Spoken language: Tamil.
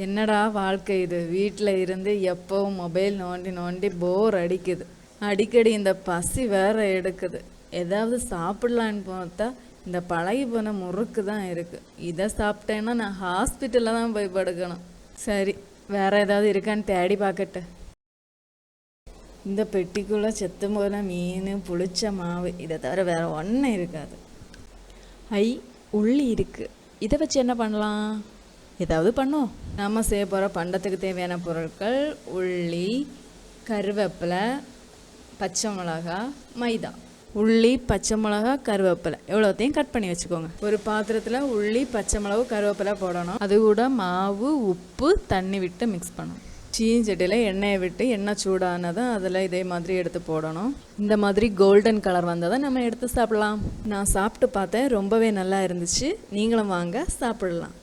என்னடா வாழ்க்கை இது, வீட்டில் இருந்து எப்போவும் மொபைல் நோண்டி நோண்டி போர் அடிக்குது. அடிக்கடி இந்த பசி வேற எடுக்குது. ஏதாவது சாப்பிடலான்னு பார்த்தா இந்த பழகி போன முறுக்கு தான் இருக்குது. இதை சாப்பிட்டேன்னா நான் ஹாஸ்பிட்டலில் தான் போய் படுக்கணும். சரி, வேற ஏதாவது இருக்கான்னு தேடி பார்க்கட்டு. இந்த பெட்டிக்குள்ளே செத்து போன மீன், புளிச்ச மாவு, இதை தவிர வேறு ஒன்றும் இருக்காது. ஐ, உள்ளி இருக்குது. இதை வச்சு என்ன பண்ணலாம்? ஏதாவது பண்ணுவோம். நம்ம செய்ய போகிற பண்டத்துக்கு தேவையான பொருட்கள்: உள்ளி, கருவேப்பிலை, பச்சை மிளகா, மைதா. உள்ளி, பச்சை மிளகா, கருவேப்பிலை எவ்வளோத்தையும் கட் பண்ணி வச்சுக்கோங்க. ஒரு பாத்திரத்தில் உள்ளி, பச்சை மிளகு, கருவேப்பிலை போடணும். அது கூட மாவு, உப்பு, தண்ணி விட்டு மிக்ஸ் பண்ணணும். சீஞ்சட்டியில் எண்ணெயை விட்டு எண்ணெய் சூடானதும் அதில் இதே மாதிரி எடுத்து போடணும். இந்த மாதிரி கோல்டன் கலர் வந்ததை நம்ம எடுத்து சாப்பிடலாம். நான் சாப்பிட்டு பார்த்தேன், ரொம்பவே நல்லா இருந்துச்சு. நீங்களும் வாங்க சாப்பிடலாம்.